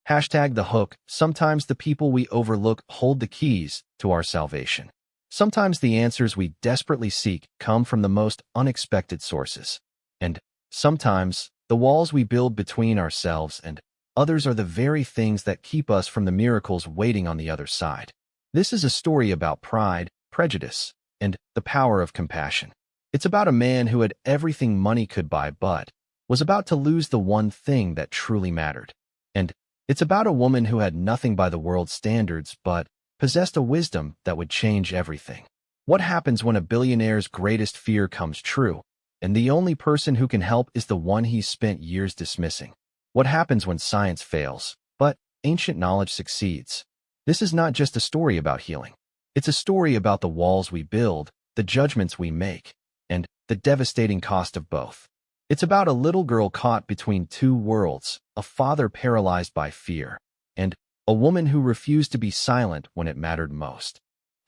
Hashtag the hook. Sometimes the people we overlook hold the keys to our salvation. Sometimes the answers we desperately seek come from the most unexpected sources. And sometimes the walls we build between ourselves and others are the very things that keep us from the miracles waiting on the other side. This is a story about pride, prejudice, and the power of compassion. It's about a man who had everything money could buy but was about to lose the one thing that truly mattered. And it's about a woman who had nothing by the world's standards but possessed a wisdom that would change everything. What happens when a billionaire's greatest fear comes true, and the only person who can help is the one he's spent years dismissing? What happens when science fails, but ancient knowledge succeeds? This is not just a story about healing. It's a story about the walls we build, the judgments we make, and the devastating cost of both. It's about a little girl caught between two worlds, a father paralyzed by fear, and a woman who refused to be silent when it mattered most.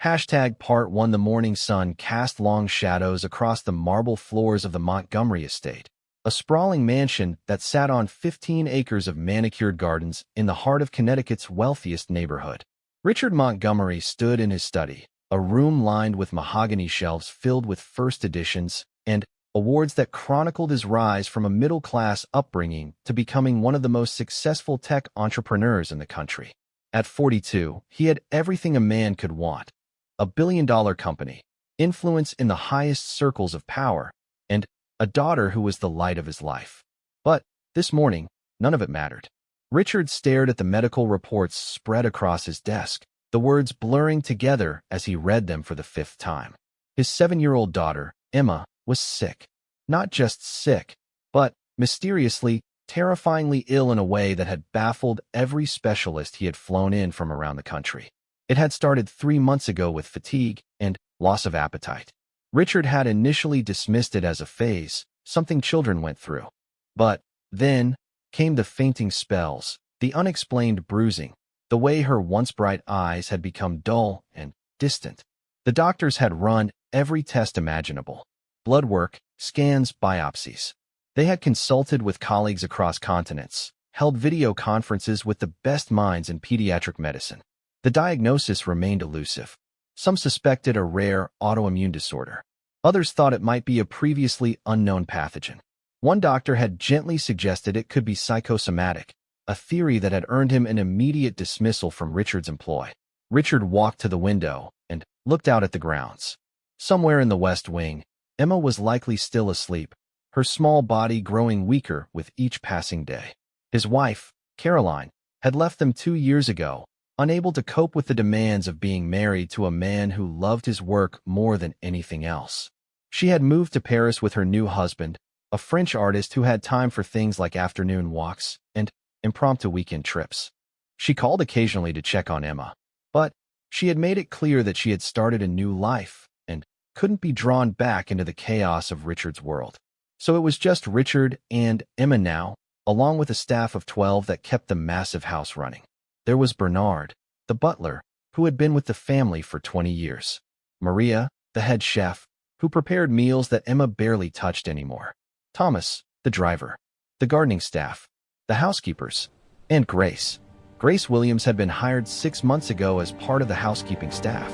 Hashtag Part 1. The morning sun cast long shadows across the marble floors of the Montgomery estate, a sprawling mansion that sat on 15 acres of manicured gardens in the heart of Connecticut's wealthiest neighborhood. Richard Montgomery stood in his study, a room lined with mahogany shelves filled with first editions and awards that chronicled his rise from a middle-class upbringing to becoming one of the most successful tech entrepreneurs in the country. At 42, he had everything a man could want: a billion-dollar company, influence in the highest circles of power, and a daughter who was the light of his life. But this morning, none of it mattered. Richard stared at the medical reports spread across his desk, the words blurring together as he read them for the fifth time. His 7-year-old daughter, Emma, was sick. Not just sick, but mysteriously, terrifyingly ill in a way that had baffled every specialist he had flown in from around the country. It had started 3 months ago with fatigue and loss of appetite. Richard had initially dismissed it as a phase, something children went through. But then came the fainting spells, the unexplained bruising, the way her once bright eyes had become dull and distant. The doctors had run every test imaginable: blood work, scans, biopsies. They had consulted with colleagues across continents, held video conferences with the best minds in pediatric medicine. The diagnosis remained elusive. Some suspected a rare autoimmune disorder. Others thought it might be a previously unknown pathogen. One doctor had gently suggested it could be psychosomatic, a theory that had earned him an immediate dismissal from Richard's employ. Richard walked to the window and looked out at the grounds. Somewhere in the West Wing, Emma was likely still asleep, her small body growing weaker with each passing day. His wife, Caroline, had left them 2 years ago, unable to cope with the demands of being married to a man who loved his work more than anything else. She had moved to Paris with her new husband, a French artist who had time for things like afternoon walks and impromptu weekend trips. She called occasionally to check on Emma, but she had made it clear that she had started a new life and couldn't be drawn back into the chaos of Richard's world. So it was just Richard and Emma now, along with a staff of 12 that kept the massive house running. There was Bernard, the butler, who had been with the family for 20 years. Maria, the head chef, who prepared meals that Emma barely touched anymore. Thomas, the driver. The gardening staff. The housekeepers. And Grace. Grace Williams had been hired 6 months ago as part of the housekeeping staff.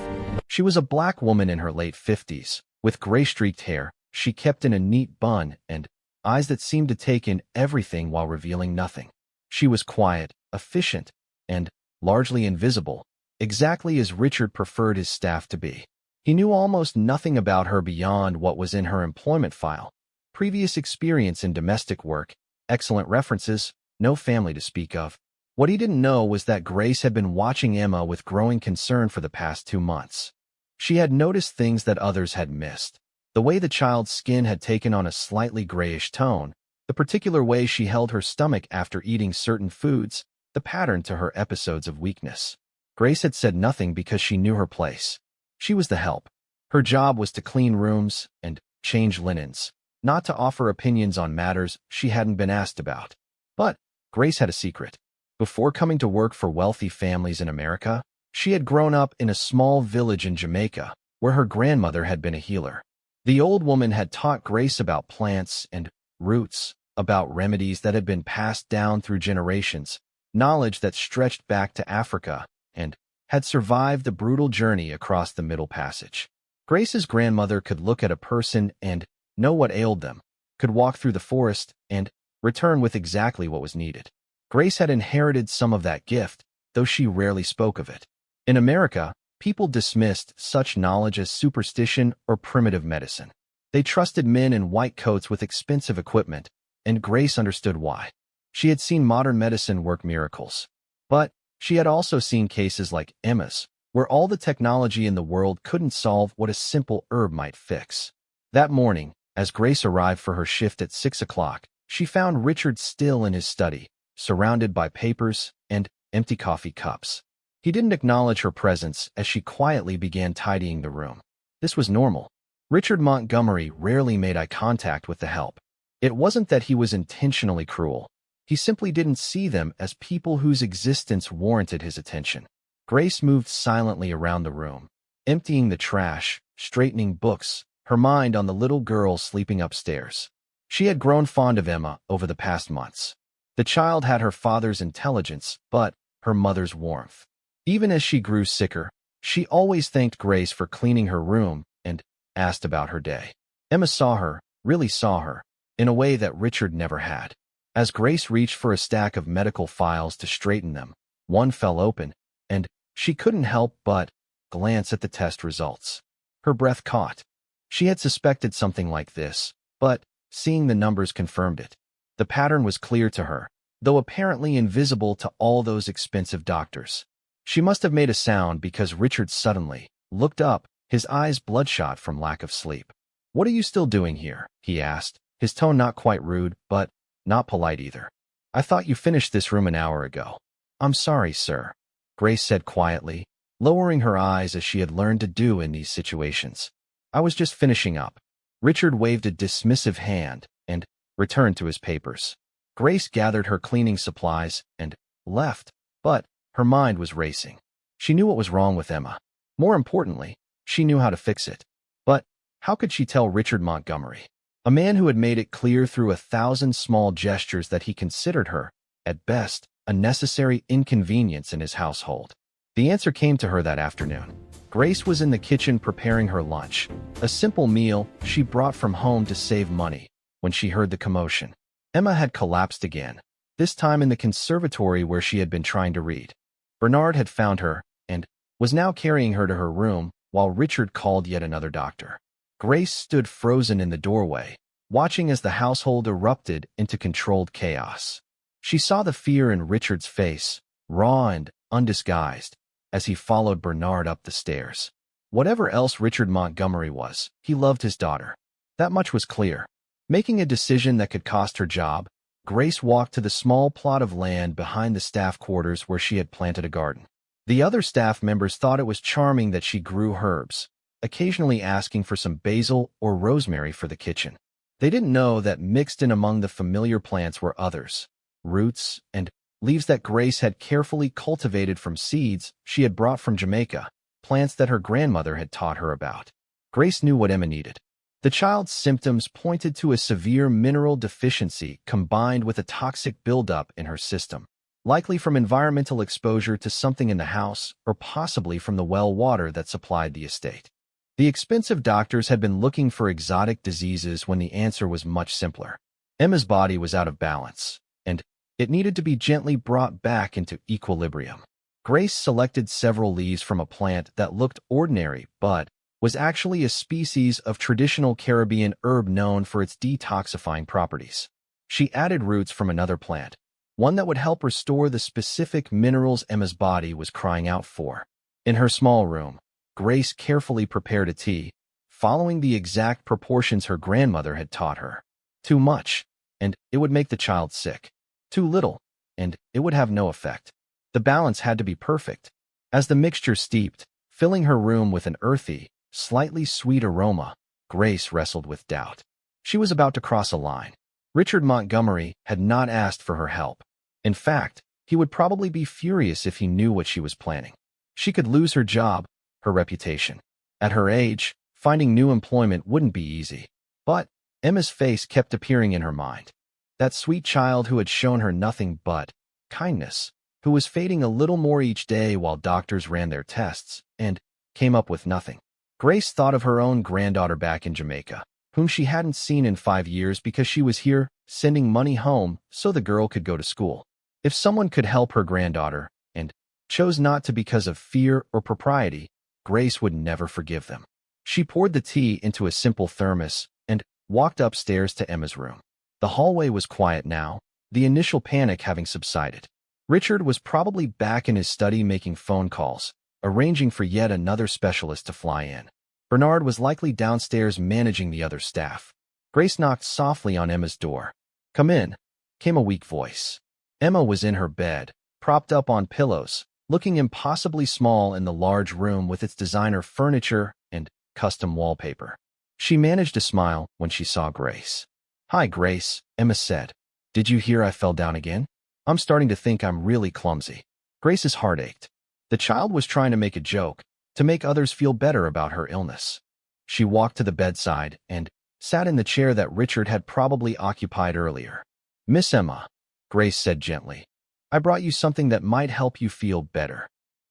She was a black woman in her late 50s, with gray-streaked hair she kept in a neat bun and eyes that seemed to take in everything while revealing nothing. She was quiet, efficient, and largely invisible, exactly as Richard preferred his staff to be. He knew almost nothing about her beyond what was in her employment file: previous experience in domestic work, excellent references, no family to speak of. What he didn't know was that Grace had been watching Emma with growing concern for the past 2 months. She had noticed things that others had missed: the way the child's skin had taken on a slightly grayish tone, the particular way she held her stomach after eating certain foods, the pattern to her episodes of weakness. Grace had said nothing because she knew her place. She was the help. Her job was to clean rooms and change linens, not to offer opinions on matters she hadn't been asked about. But Grace had a secret. Before coming to work for wealthy families in America, she had grown up in a small village in Jamaica, where her grandmother had been a healer. The old woman had taught Grace about plants and roots, about remedies that had been passed down through generations, knowledge that stretched back to Africa and had survived the brutal journey across the Middle Passage. Grace's grandmother could look at a person and know what ailed them, could walk through the forest and return with exactly what was needed. Grace had inherited some of that gift, though she rarely spoke of it. In America, people dismissed such knowledge as superstition or primitive medicine. They trusted men in white coats with expensive equipment, and Grace understood why. She had seen modern medicine work miracles. But she had also seen cases like Emma's, where all the technology in the world couldn't solve what a simple herb might fix. That morning, as Grace arrived for her shift at 6 o'clock, she found Richard still in his study, surrounded by papers and empty coffee cups. He didn't acknowledge her presence as she quietly began tidying the room. This was normal. Richard Montgomery rarely made eye contact with the help. It wasn't that he was intentionally cruel. He simply didn't see them as people whose existence warranted his attention. Grace moved silently around the room, emptying the trash, straightening books, her mind on the little girl sleeping upstairs. She had grown fond of Emma over the past months. The child had her father's intelligence, but her mother's warmth. Even as she grew sicker, she always thanked Grace for cleaning her room and asked about her day. Emma saw her, really saw her, in a way that Richard never had. As Grace reached for a stack of medical files to straighten them, one fell open, and she couldn't help but glance at the test results. Her breath caught. She had suspected something like this, but seeing the numbers confirmed it. The pattern was clear to her, though apparently invisible to all those expensive doctors. She must have made a sound because Richard suddenly looked up, his eyes bloodshot from lack of sleep. "What are you still doing here?" he asked, his tone not quite rude, but not polite either. "I thought you finished this room an hour ago." "I'm sorry, sir," Grace said quietly, lowering her eyes as she had learned to do in these situations. "I was just finishing up." Richard waved a dismissive hand and returned to his papers. Grace gathered her cleaning supplies and left, but her mind was racing. She knew what was wrong with Emma. More importantly, she knew how to fix it. But how could she tell Richard Montgomery, a man who had made it clear through 1,000 small gestures that he considered her, at best, a necessary inconvenience in his household? The answer came to her that afternoon. Grace was in the kitchen preparing her lunch, a simple meal she brought from home to save money, when she heard the commotion. Emma had collapsed again, this time in the conservatory where she had been trying to read. Bernard had found her and was now carrying her to her room while Richard called yet another doctor. Grace stood frozen in the doorway, watching as the household erupted into controlled chaos. She saw the fear in Richard's face, raw and undisguised, as he followed Bernard up the stairs. Whatever else Richard Montgomery was, he loved his daughter. That much was clear. Making a decision that could cost her job, Grace walked to the small plot of land behind the staff quarters where she had planted a garden. The other staff members thought it was charming that she grew herbs, occasionally asking for some basil or rosemary for the kitchen. They didn't know that mixed in among the familiar plants were others, roots and leaves that Grace had carefully cultivated from seeds she had brought from Jamaica, plants that her grandmother had taught her about. Grace knew what Emma needed. The child's symptoms pointed to a severe mineral deficiency combined with a toxic buildup in her system, likely from environmental exposure to something in the house or possibly from the well water that supplied the estate. The expensive doctors had been looking for exotic diseases when the answer was much simpler. Emma's body was out of balance, and it needed to be gently brought back into equilibrium. Grace selected several leaves from a plant that looked ordinary but was actually a species of traditional Caribbean herb known for its detoxifying properties. She added roots from another plant, one that would help restore the specific minerals Emma's body was crying out for. In her small room, Grace carefully prepared a tea, following the exact proportions her grandmother had taught her. Too much, and it would make the child sick. Too little, and it would have no effect. The balance had to be perfect. As the mixture steeped, filling her room with an earthy, slightly sweet aroma, Grace wrestled with doubt. She was about to cross a line. Richard Montgomery had not asked for her help. In fact, he would probably be furious if he knew what she was planning. She could lose her job, her reputation. At her age, finding new employment wouldn't be easy. But Emma's face kept appearing in her mind. That sweet child who had shown her nothing but kindness, who was fading a little more each day while doctors ran their tests and came up with nothing. Grace thought of her own granddaughter back in Jamaica, whom she hadn't seen in 5 years because she was here sending money home so the girl could go to school. If someone could help her granddaughter and chose not to because of fear or propriety, Grace would never forgive them. She poured the tea into a simple thermos and walked upstairs to Emma's room. The hallway was quiet now, the initial panic having subsided. Richard was probably back in his study making phone calls, arranging for yet another specialist to fly in. Bernard was likely downstairs managing the other staff. Grace knocked softly on Emma's door. "Come in," came a weak voice. Emma was in her bed, propped up on pillows, looking impossibly small in the large room with its designer furniture and custom wallpaper. She managed to smile when she saw Grace. "Hi, Grace," Emma said. "Did you hear I fell down again? I'm starting to think I'm really clumsy." Grace's heart ached. The child was trying to make a joke, to make others feel better about her illness. She walked to the bedside and sat in the chair that Richard had probably occupied earlier. "Miss Emma," Grace said gently, "I brought you something that might help you feel better."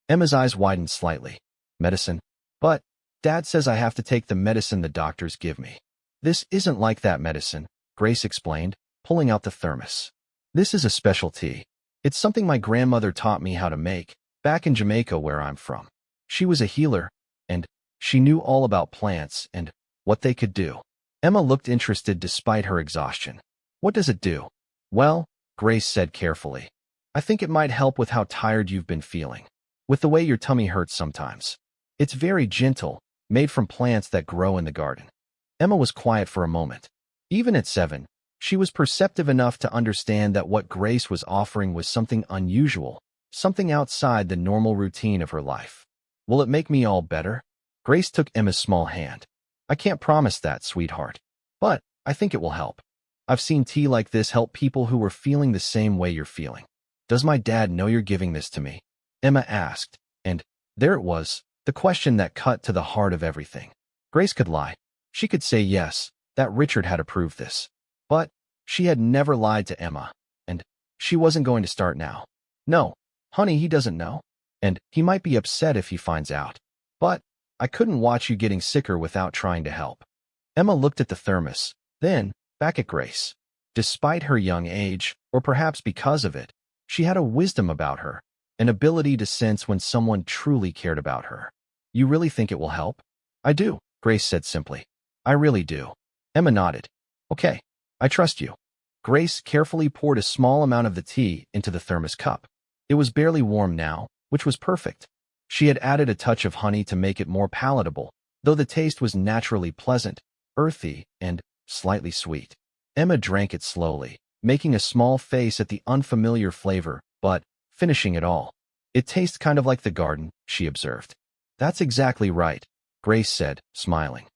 Emma's eyes widened slightly. "Medicine? But Dad says I have to take the medicine the doctors give me." "This isn't like that medicine," Grace explained, pulling out the thermos. "This is a special tea. It's something my grandmother taught me how to make, back in Jamaica where I'm from. She was a healer, and she knew all about plants and what they could do." Emma looked interested despite her exhaustion. "What does it do?" "Well," Grace said carefully, "I think it might help with how tired you've been feeling, with the way your tummy hurts sometimes. It's very gentle, made from plants that grow in the garden." Emma was quiet for a moment. Even at 7, she was perceptive enough to understand that what Grace was offering was something unusual, something outside the normal routine of her life. "Will it make me all better?" Grace took Emma's small hand. "I can't promise that, sweetheart, but I think it will help. I've seen tea like this help people who were feeling the same way you're feeling." "Does my dad know you're giving this to me?" Emma asked, and there it was, the question that cut to the heart of everything. Grace could lie. She could say yes, that Richard had approved this. But she had never lied to Emma, and she wasn't going to start now. "No, honey, he doesn't know, and he might be upset if he finds out. But I couldn't watch you getting sicker without trying to help." Emma looked at the thermos, then back at Grace. Despite her young age, or perhaps because of it, she had a wisdom about her, an ability to sense when someone truly cared about her. "You really think it will help?" "I do," Grace said simply. "I really do." Emma nodded. "Okay, I trust you." Grace carefully poured a small amount of the tea into the thermos cup. It was barely warm now, which was perfect. She had added a touch of honey to make it more palatable, though the taste was naturally pleasant, earthy, and slightly sweet. Emma drank it slowly, making a small face at the unfamiliar flavor, but finishing it all. "It tastes kind of like the garden," she observed. "That's exactly right," Grace said, smiling.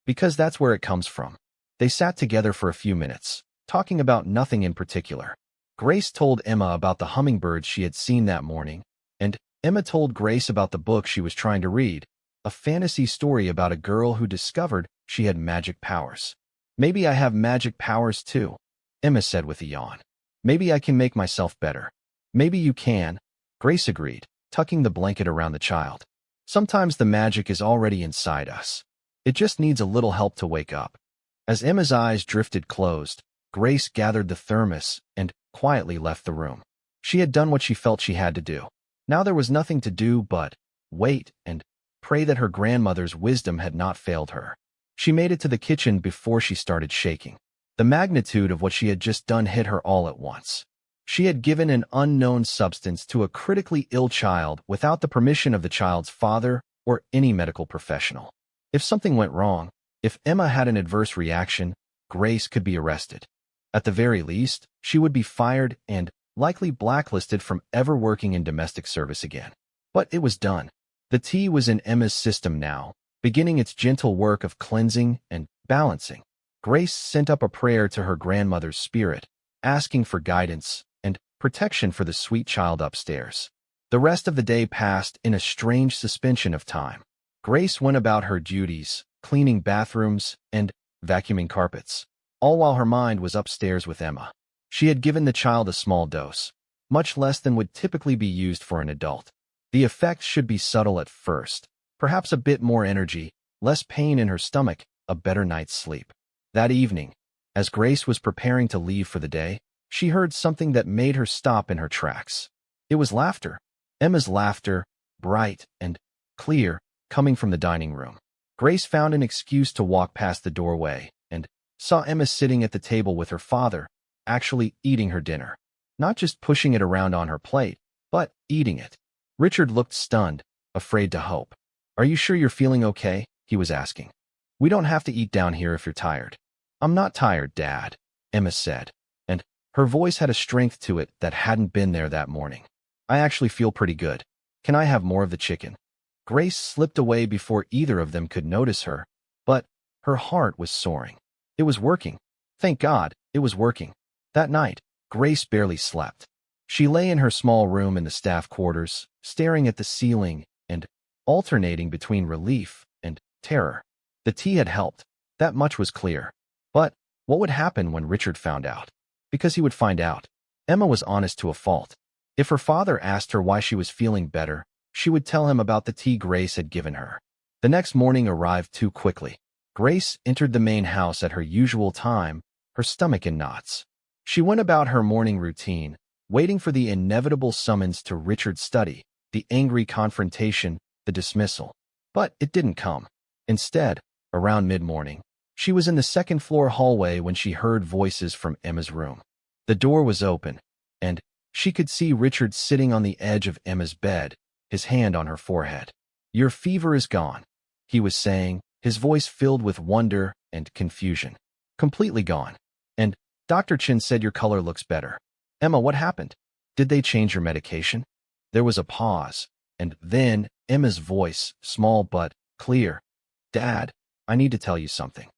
"Because that's where it comes from." They sat together for a few minutes, talking about nothing in particular. Grace told Emma about the hummingbirds she had seen that morning, and Emma told Grace about the book she was trying to read, a fantasy story about a girl who discovered she had magic powers. "Maybe I have magic powers too," Emma said with a yawn. "Maybe I can make myself better." "Maybe you can," Grace agreed, tucking the blanket around the child. "Sometimes the magic is already inside us. It just needs a little help to wake up." As Emma's eyes drifted closed, Grace gathered the thermos and quietly left the room. She had done what she felt she had to do. Now there was nothing to do but wait and pray that her grandmother's wisdom had not failed her. She made it to the kitchen before she started shaking. The magnitude of what she had just done hit her all at once. She had given an unknown substance to a critically ill child without the permission of the child's father or any medical professional. If something went wrong, if Emma had an adverse reaction, Grace could be arrested. At the very least, she would be fired and likely blacklisted from ever working in domestic service again. But it was done. The tea was in Emma's system now, beginning its gentle work of cleansing and balancing. Grace sent up a prayer to her grandmother's spirit, asking for guidance and protection for the sweet child upstairs. The rest of the day passed in a strange suspension of time. Grace went about her duties, cleaning bathrooms and vacuuming carpets, all while her mind was upstairs with Emma. She had given the child a small dose. much less than would typically be used for an adult. The effects should be subtle at first, perhaps a bit more energy, less pain in her stomach, a better night's sleep. That evening, as Grace was preparing to leave for the day, she heard something that made her stop in her tracks. It was laughter. Emma's laughter, bright and clear, coming from the dining room. Grace found an excuse to walk past the doorway and saw Emma sitting at the table with her father, actually eating her dinner. Not just pushing it around on her plate, but eating it. Richard looked stunned, afraid to hope. "Are you sure you're feeling okay?" he was asking. "We don't have to eat down here if you're tired." "I'm not tired, Dad," Emma said, and her voice had a strength to it that hadn't been there that morning. "I actually feel pretty good. Can I have more of the chicken?" Grace slipped away before either of them could notice her, but her heart was soaring. It was working. Thank God, it was working. That night, Grace barely slept. She lay in her small room in the staff quarters, staring at the ceiling and alternating between relief and terror. The tea had helped. That much was clear. But what would happen when Richard found out? Because he would find out. Emma was honest to a fault. If her father asked her why she was feeling better, she would tell him about the tea Grace had given her. The next morning arrived too quickly. Grace entered the main house at her usual time, her stomach in knots. She went about her morning routine, waiting for the inevitable summons to Richard's study, the angry confrontation, the dismissal. But it didn't come. Instead, around mid-morning, she was in the second-floor hallway when she heard voices from Emma's room. The door was open, and she could see Richard sitting on the edge of Emma's bed, his hand on her forehead. "Your fever is gone," he was saying, his voice filled with wonder and confusion. "Completely gone. And Dr. Chin said your color looks better." "Emma, what happened? Did they change your medication?" There was a pause, and then Emma's voice, small but clear. "Dad, I need to tell you something."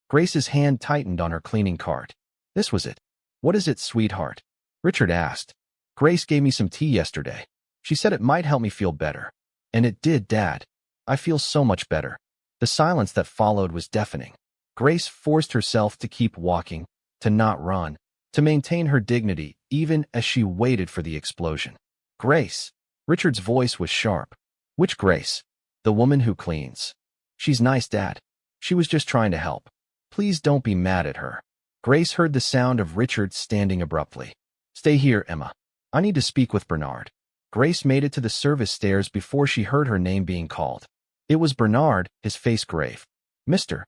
Grace's hand tightened on her cleaning cart. This was it. "What is it, sweetheart?" Richard asked. "Grace gave me some tea yesterday. She said it might help me feel better." "And it did, Dad. I feel so much better." The silence that followed was deafening. Grace forced herself to keep walking, to not run, to maintain her dignity, even as she waited for the explosion. "Grace." Richard's voice was sharp. "Which Grace?" "The woman who cleans." "She's nice, Dad. She was just trying to help. Please don't be mad at her." Grace heard the sound of Richard standing abruptly. "Stay here, Emma. I need to speak with Bernard." Grace made it to the service stairs before she heard her name being called. It was Bernard, his face grave. "Mr.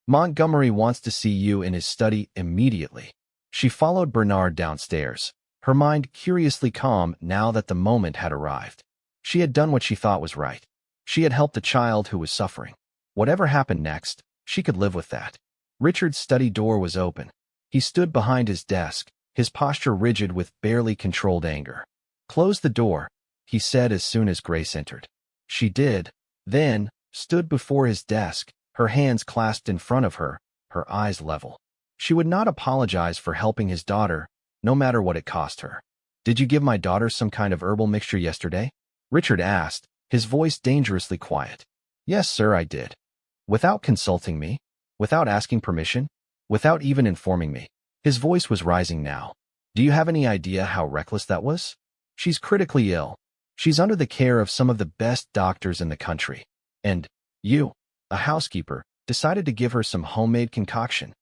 Montgomery wants to see you in his study immediately." She followed Bernard downstairs, her mind curiously calm now that the moment had arrived. She had done what she thought was right. She had helped a child who was suffering. Whatever happened next, she could live with that. Richard's study door was open. He stood behind his desk, his posture rigid with barely controlled anger. "Close the door," he said as soon as Grace entered. She did, then stood before his desk, her hands clasped in front of her, her eyes level. She would not apologize for helping his daughter, no matter what it cost her. "Did you give my daughter some kind of herbal mixture yesterday?" Richard asked, his voice dangerously quiet. "Yes, sir, I did." "Without consulting me? Without asking permission? Without even informing me?" His voice was rising now. "Do you have any idea how reckless that was? She's critically ill. She's under the care of some of the best doctors in the country. And you, a housekeeper, decided to give her some homemade concoction."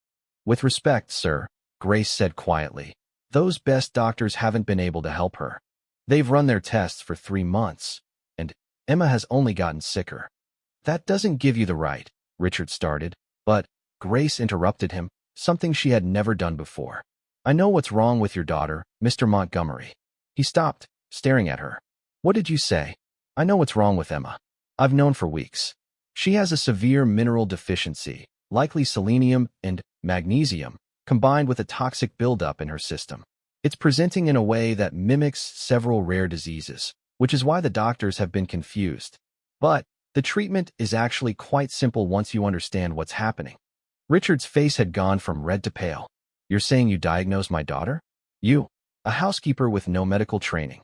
"With respect, sir," Grace said quietly, "those best doctors haven't been able to help her. They've run their tests for 3 months, and Emma has only gotten sicker." "That doesn't give you the right," Richard started, but Grace interrupted him, something she had never done before. "I know what's wrong with your daughter, Mr. Montgomery." He stopped, staring at her. "What did you say?" "I know what's wrong with Emma. I've known for weeks. She has a severe mineral deficiency, likely selenium and magnesium, combined with a toxic buildup in her system. It's presenting in a way that mimics several rare diseases, which is why the doctors have been confused. But the treatment is actually quite simple once you understand what's happening." Richard's face had gone from red to pale. "You're saying you diagnosed my daughter? You, a housekeeper with no medical training?"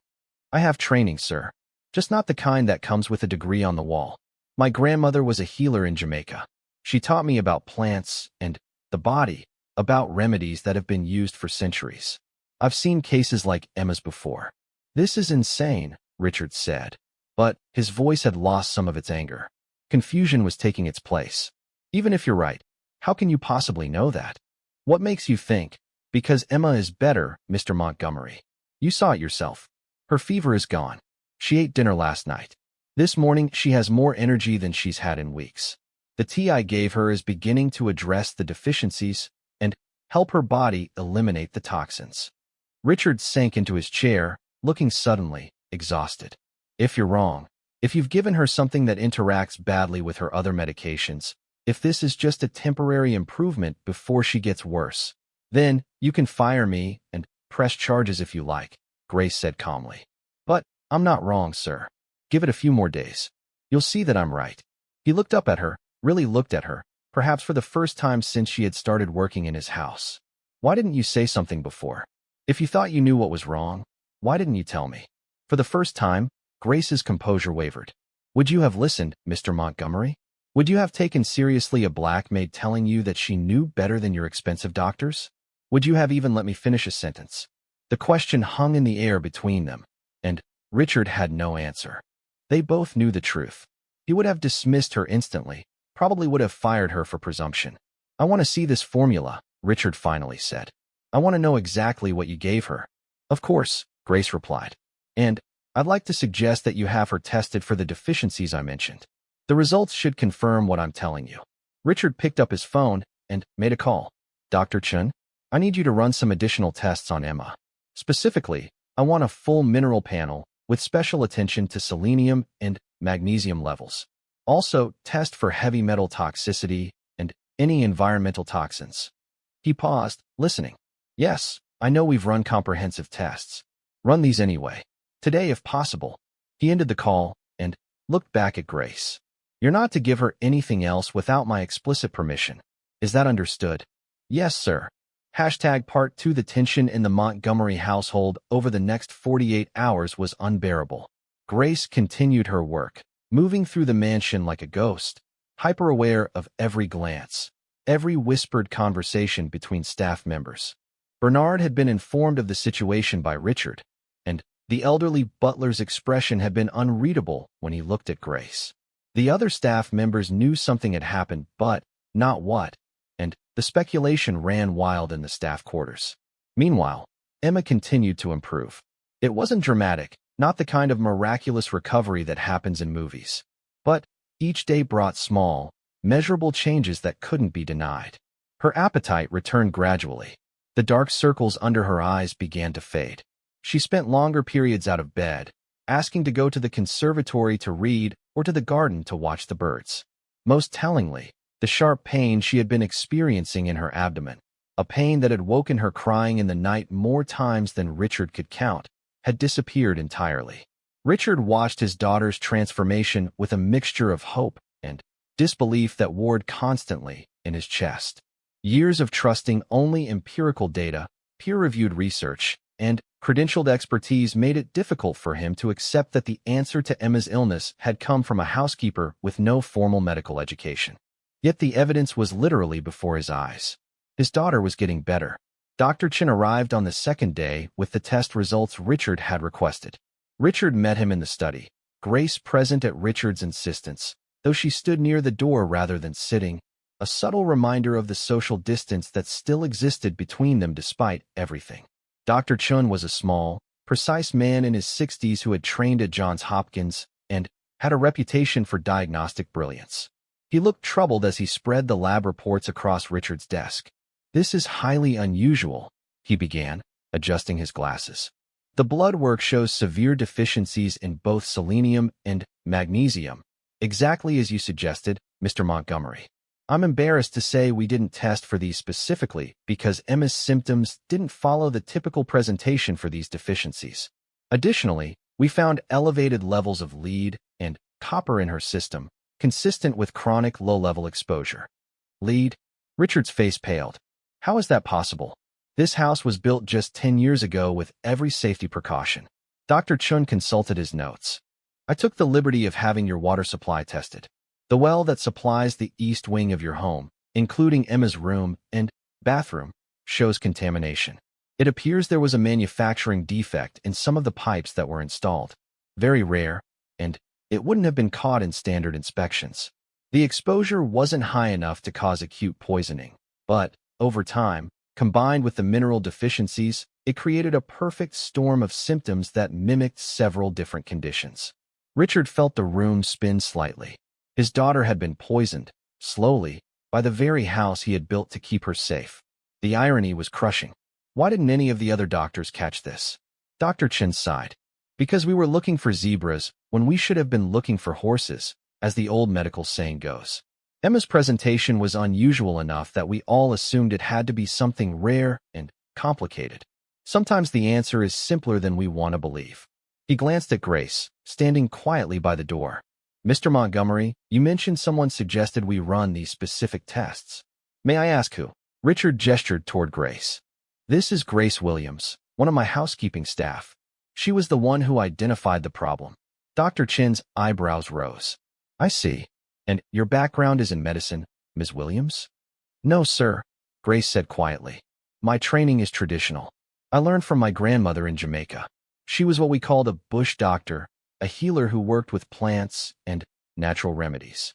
"I have training, sir. Just not the kind that comes with a degree on the wall. My grandmother was a healer in Jamaica. She taught me about plants and the body, about remedies that have been used for centuries. I've seen cases like Emma's before. "This is insane," Richard said. But his voice had lost some of its anger. Confusion was taking its place. "Even if you're right, how can you possibly know that? What makes you think? Because Emma is better, Mr. Montgomery. You saw it yourself. Her fever is gone. She ate dinner last night. This morning she has more energy than she's had in weeks. The tea I gave her is beginning to address the deficiencies and help her body eliminate the toxins." Richard sank into his chair, looking suddenly exhausted. "If you're wrong, if you've given her something that interacts badly with her other medications, if this is just a temporary improvement before she gets worse, then you can fire me and press charges if you like," Grace said calmly. "But I'm not wrong, sir. Give it a few more days. You'll see that I'm right." He looked up at her, really looked at her, perhaps for the first time since she had started working in his house. "Why didn't you say something before? If you thought you knew what was wrong, why didn't you tell me?" For the first time, Grace's composure wavered. "Would you have listened, Mr. Montgomery? Would you have taken seriously a black maid telling you that she knew better than your expensive doctors? Would you have even let me finish a sentence?" The question hung in the air between them, and Richard had no answer. They both knew the truth. He would have dismissed her instantly, probably would have fired her for presumption. "I want to see this formula," Richard finally said. "I want to know exactly what you gave her." "Of course," Grace replied. "And I'd like to suggest that you have her tested for the deficiencies I mentioned. The results should confirm what I'm telling you." Richard picked up his phone and made a call. "Dr. Chun, I need you to run some additional tests on Emma. Specifically, I want a full mineral panel with special attention to selenium and magnesium levels. Also, test for heavy metal toxicity and any environmental toxins." He paused, listening. "Yes, I know we've run comprehensive tests. Run these anyway. Today, if possible." He ended the call and looked back at Grace. "You're not to give her anything else without my explicit permission. Is that understood?" "Yes, sir." Part 2. The tension in the Montgomery household over the next 48 hours was unbearable. Grace continued her work, moving through the mansion like a ghost, hyper-aware of every glance, every whispered conversation between staff members. Bernard had been informed of the situation by Richard, and the elderly butler's expression had been unreadable when he looked at Grace. The other staff members knew something had happened, but not what, and the speculation ran wild in the staff quarters. Meanwhile, Emma continued to improve. It wasn't dramatic, not the kind of miraculous recovery that happens in movies. But each day brought small, measurable changes that couldn't be denied. Her appetite returned gradually. The dark circles under her eyes began to fade. She spent longer periods out of bed, asking to go to the conservatory to read or to the garden to watch the birds. Most tellingly, the sharp pain she had been experiencing in her abdomen, a pain that had woken her crying in the night more times than Richard could count, had disappeared entirely. Richard watched his daughter's transformation with a mixture of hope and disbelief that warred constantly in his chest. Years of trusting only empirical data, peer-reviewed research, and credentialed expertise made it difficult for him to accept that the answer to Emma's illness had come from a housekeeper with no formal medical education. Yet the evidence was literally before his eyes. His daughter was getting better. Dr. Chin arrived on the second day with the test results Richard had requested. Richard met him in the study, Grace present at Richard's insistence, though she stood near the door rather than sitting, a subtle reminder of the social distance that still existed between them despite everything. Dr. Chun was a small, precise man in his 60s who had trained at Johns Hopkins and had a reputation for diagnostic brilliance. He looked troubled as he spread the lab reports across Richard's desk. "This is highly unusual," he began, adjusting his glasses. "The blood work shows severe deficiencies in both selenium and magnesium, exactly as you suggested, Mr. Montgomery. I'm embarrassed to say we didn't test for these specifically because Emma's symptoms didn't follow the typical presentation for these deficiencies. Additionally, we found elevated levels of lead and copper in her system, consistent with chronic low-level exposure." "Lead?" Richard's face paled. "How is that possible? This house was built just 10 years ago with every safety precaution." Dr. Chun consulted his notes. "I took the liberty of having your water supply tested. The well that supplies the east wing of your home, including Emma's room and bathroom, shows contamination. It appears there was a manufacturing defect in some of the pipes that were installed. Very rare, and it wouldn't have been caught in standard inspections. The exposure wasn't high enough to cause acute poisoning, but, over time, combined with the mineral deficiencies, it created a perfect storm of symptoms that mimicked several different conditions. Richard felt the room spin slightly. His daughter had been poisoned, slowly, by the very house he had built to keep her safe. The irony was crushing. Why didn't any of the other doctors catch this? Dr. Chen sighed. Because we were looking for zebras when we should have been looking for horses, as the old medical saying goes. Emma's presentation was unusual enough that we all assumed it had to be something rare and complicated. Sometimes the answer is simpler than we want to believe. He glanced at Grace, standing quietly by the door. Mr. Montgomery, you mentioned someone suggested we run these specific tests. May I ask who? Richard gestured toward Grace. This is Grace Williams, one of my housekeeping staff. She was the one who identified the problem. Dr. Chen's eyebrows rose. I see. And your background is in medicine, Ms. Williams? No, sir, Grace said quietly. My training is traditional. I learned from my grandmother in Jamaica. She was what we called a bush doctor, a healer who worked with plants and natural remedies.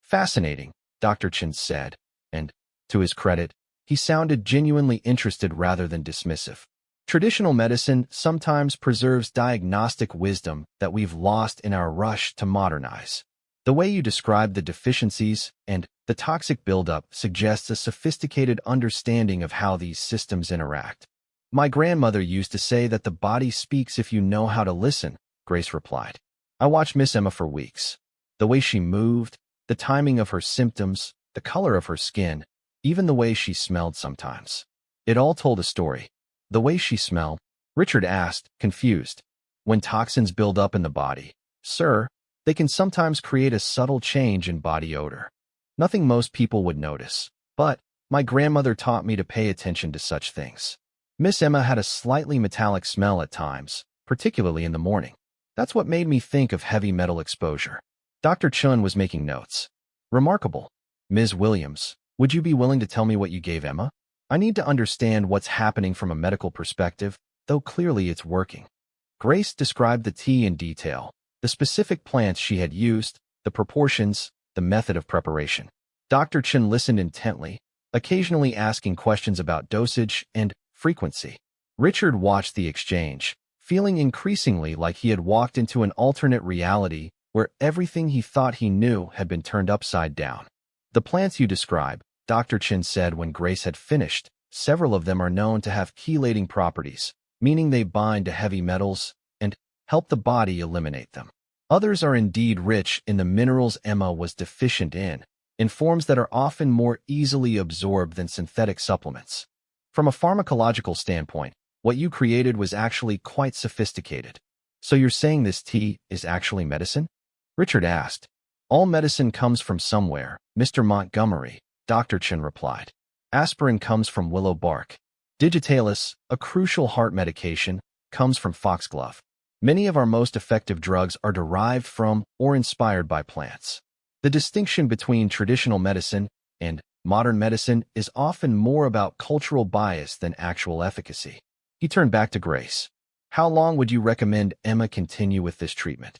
Fascinating, Dr. Chen said, and, to his credit, he sounded genuinely interested rather than dismissive. Traditional medicine sometimes preserves diagnostic wisdom that we've lost in our rush to modernize. The way you describe the deficiencies and the toxic buildup suggests a sophisticated understanding of how these systems interact. My grandmother used to say that the body speaks if you know how to listen, Grace replied. I watched Miss Emma for weeks. The way she moved, the timing of her symptoms, the color of her skin, even the way she smelled sometimes. It all told a story. The way she smelled? Richard asked, confused. When toxins build up in the body, sir, they can sometimes create a subtle change in body odor. Nothing most people would notice, but my grandmother taught me to pay attention to such things. Miss Emma had a slightly metallic smell at times, particularly in the morning. That's what made me think of heavy metal exposure. Dr. Chun was making notes. Remarkable. Ms. Williams, would you be willing to tell me what you gave Emma? I need to understand what's happening from a medical perspective, though clearly it's working. Grace described the tea in detail, the specific plants she had used, the proportions, the method of preparation. Dr. Chen listened intently, occasionally asking questions about dosage and frequency. Richard watched the exchange, feeling increasingly like he had walked into an alternate reality where everything he thought he knew had been turned upside down. The plants you describe, Dr. Chen said when Grace had finished, several of them are known to have chelating properties, meaning they bind to heavy metals and help the body eliminate them. Others are indeed rich in the minerals Emma was deficient in forms that are often more easily absorbed than synthetic supplements. From a pharmacological standpoint, what you created was actually quite sophisticated. So you're saying this tea is actually medicine? Richard asked. All medicine comes from somewhere, Mr. Montgomery, Dr. Chen replied. Aspirin comes from willow bark. Digitalis, a crucial heart medication, comes from foxglove. Many of our most effective drugs are derived from or inspired by plants. The distinction between traditional medicine and modern medicine is often more about cultural bias than actual efficacy. He turned back to Grace. How long would you recommend Emma continue with this treatment?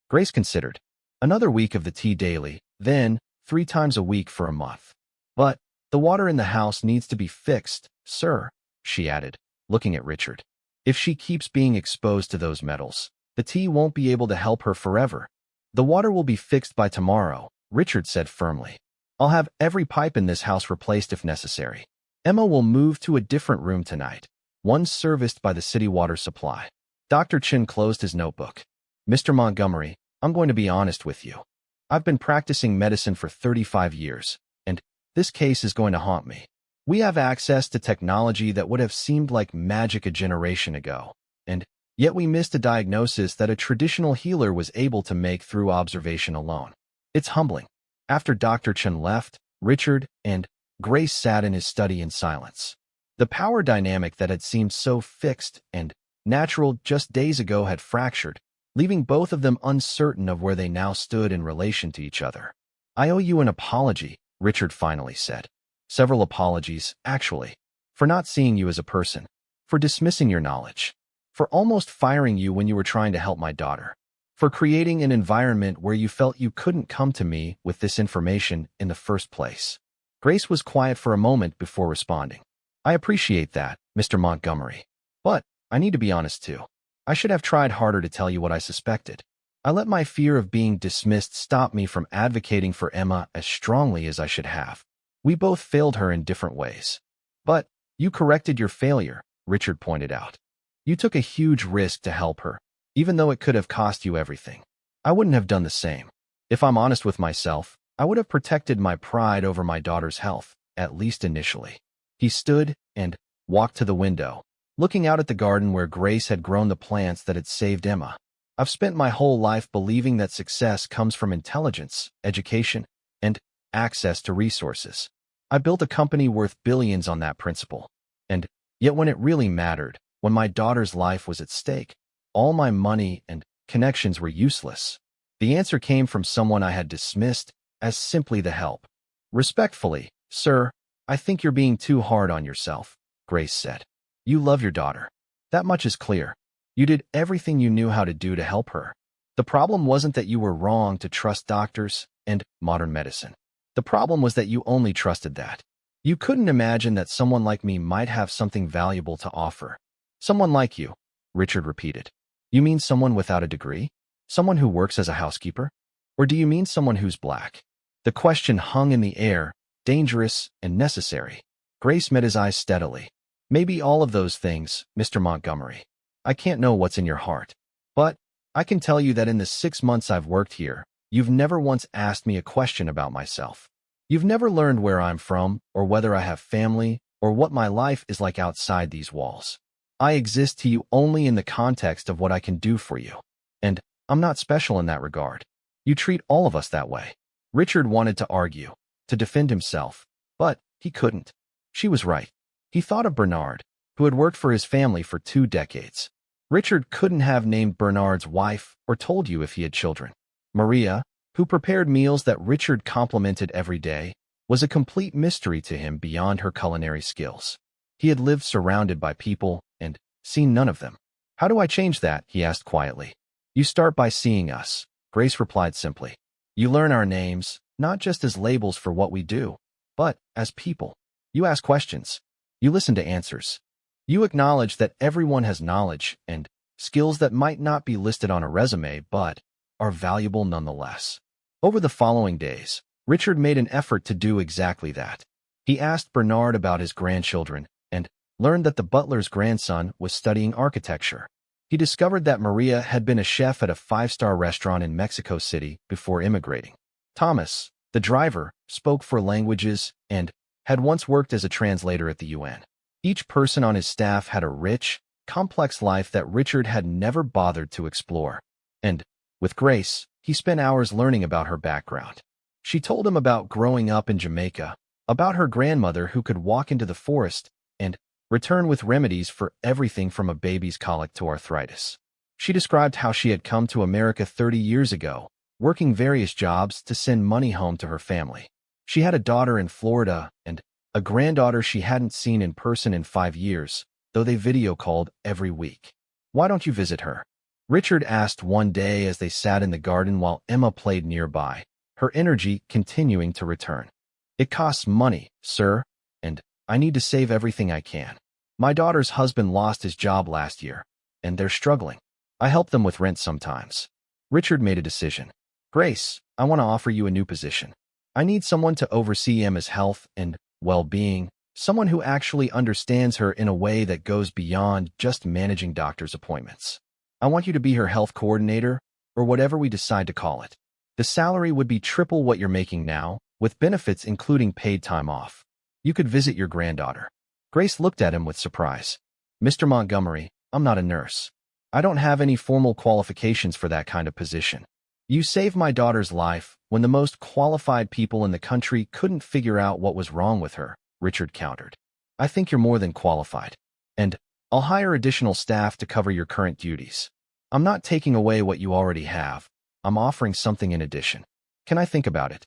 Grace considered. Another week of the tea daily, then 3 times a week for a month. But the water in the house needs to be fixed, sir, she added, looking at Richard. If she keeps being exposed to those metals, the tea won't be able to help her forever. The water will be fixed by tomorrow, Richard said firmly. I'll have every pipe in this house replaced if necessary. Emma will move to a different room tonight, one serviced by the city water supply. Dr. Chin closed his notebook. Mr. Montgomery, I'm going to be honest with you. I've been practicing medicine for 35 years, and this case is going to haunt me. We have access to technology that would have seemed like magic a generation ago, and yet we missed a diagnosis that a traditional healer was able to make through observation alone. It's humbling. After Dr. Chen left, Richard and Grace sat in his study in silence. The power dynamic that had seemed so fixed and natural just days ago had fractured, leaving both of them uncertain of where they now stood in relation to each other. I owe you an apology, Richard finally said. Several apologies, actually, for not seeing you as a person. For dismissing your knowledge. For almost firing you when you were trying to help my daughter. For creating an environment where you felt you couldn't come to me with this information in the first place. Grace was quiet for a moment before responding. I appreciate that, Mr. Montgomery. But I need to be honest too. I should have tried harder to tell you what I suspected. I let my fear of being dismissed stop me from advocating for Emma as strongly as I should have. We both failed her in different ways. But you corrected your failure, Richard pointed out. You took a huge risk to help her, even though it could have cost you everything. I wouldn't have done the same. If I'm honest with myself, I would have protected my pride over my daughter's health, at least initially. He stood and walked to the window, looking out at the garden where Grace had grown the plants that had saved Emma. I've spent my whole life believing that success comes from intelligence, education, and access to resources. I built a company worth billions on that principle. And yet when it really mattered, when my daughter's life was at stake, all my money and connections were useless. The answer came from someone I had dismissed as simply the help. Respectfully, sir, I think you're being too hard on yourself, Grace said. You love your daughter. That much is clear. You did everything you knew how to do to help her. The problem wasn't that you were wrong to trust doctors and modern medicine. The problem was that you only trusted that. You couldn't imagine that someone like me might have something valuable to offer. Someone like you, Richard repeated. You mean someone without a degree? Someone who works as a housekeeper? Or do you mean someone who's black? The question hung in the air, dangerous and necessary. Grace met his eyes steadily. Maybe all of those things, Mr. Montgomery. I can't know what's in your heart. But I can tell you that in the 6 months I've worked here, you've never once asked me a question about myself. You've never learned where I'm from, or whether I have family, or what my life is like outside these walls. I exist to you only in the context of what I can do for you. And I'm not special in that regard. You treat all of us that way. Richard wanted to argue, to defend himself, but he couldn't. She was right. He thought of Bernard, who had worked for his family for 2 decades. Richard couldn't have named Bernard's wife or told you if he had children. Maria, who prepared meals that Richard complimented every day, was a complete mystery to him beyond her culinary skills. He had lived surrounded by people and seen none of them. How do I change that? He asked quietly. You start by seeing us, Grace replied simply. You learn our names, not just as labels for what we do, but as people. You ask questions. You listen to answers. You acknowledge that everyone has knowledge and skills that might not be listed on a resume, but are valuable nonetheless. Over the following days, Richard made an effort to do exactly that. He asked Bernard about his grandchildren and learned that the butler's grandson was studying architecture. He discovered that Maria had been a chef at a 5-star restaurant in Mexico City before immigrating. Thomas, the driver, spoke 4 languages and had once worked as a translator at the UN. Each person on his staff had a rich, complex life that Richard had never bothered to explore. And, with Grace, he spent hours learning about her background. She told him about growing up in Jamaica, about her grandmother who could walk into the forest and return with remedies for everything from a baby's colic to arthritis. She described how she had come to America 30 years ago, working various jobs to send money home to her family. She had a daughter in Florida and a granddaughter she hadn't seen in person in 5 years, though they video called every week. Why don't you visit her? Richard asked one day as they sat in the garden while Emma played nearby, her energy continuing to return. It costs money, sir, and I need to save everything I can. My daughter's husband lost his job last year, and they're struggling. I help them with rent sometimes. Richard made a decision. Grace, I want to offer you a new position. I need someone to oversee Emma's health and well-being, someone who actually understands her in a way that goes beyond just managing doctor's appointments. I want you to be her health coordinator, or whatever we decide to call it. The salary would be triple what you're making now, with benefits including paid time off. You could visit your granddaughter. Grace looked at him with surprise. Mr. Montgomery, I'm not a nurse. I don't have any formal qualifications for that kind of position. You saved my daughter's life when the most qualified people in the country couldn't figure out what was wrong with her, Richard countered. I think you're more than qualified. And I'll hire additional staff to cover your current duties. I'm not taking away what you already have. I'm offering something in addition. Can I think about it?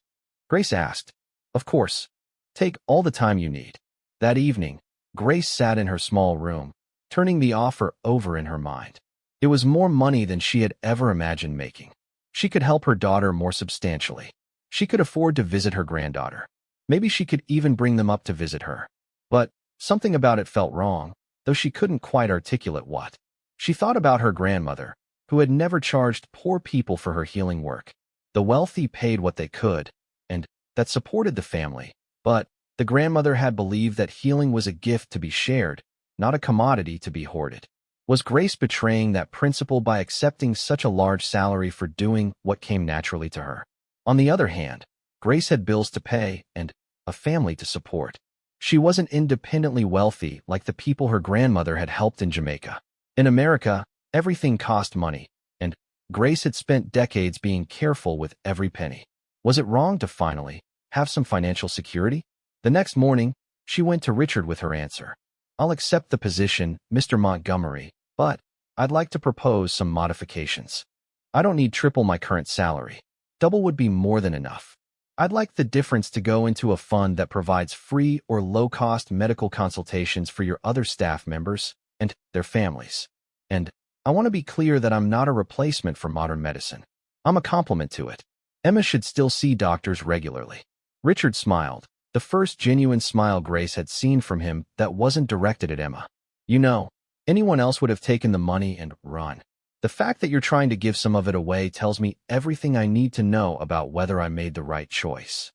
Grace asked. Of course. Take all the time you need. That evening, Grace sat in her small room, turning the offer over in her mind. It was more money than she had ever imagined making. She could help her daughter more substantially. She could afford to visit her granddaughter. Maybe she could even bring them up to visit her. But something about it felt wrong, though she couldn't quite articulate what. She thought about her grandmother, who had never charged poor people for her healing work. The wealthy paid what they could, and that supported the family. But the grandmother had believed that healing was a gift to be shared, not a commodity to be hoarded. Was Grace betraying that principle by accepting such a large salary for doing what came naturally to her? On the other hand, Grace had bills to pay and a family to support. She wasn't independently wealthy like the people her grandmother had helped in Jamaica. In America, everything cost money, and Grace had spent decades being careful with every penny. Was it wrong to finally have some financial security? The next morning, she went to Richard with her answer. "I'll accept the position, Mr. Montgomery, but I'd like to propose some modifications. I don't need triple my current salary. Double would be more than enough. I'd like the difference to go into a fund that provides free or low-cost medical consultations for your other staff members and their families. And I want to be clear that I'm not a replacement for modern medicine. I'm a complement to it. Emma should still see doctors regularly." Richard smiled, the first genuine smile Grace had seen from him that wasn't directed at Emma. "You know, anyone else would have taken the money and run. The fact that you're trying to give some of it away tells me everything I need to know about whether I made the right choice."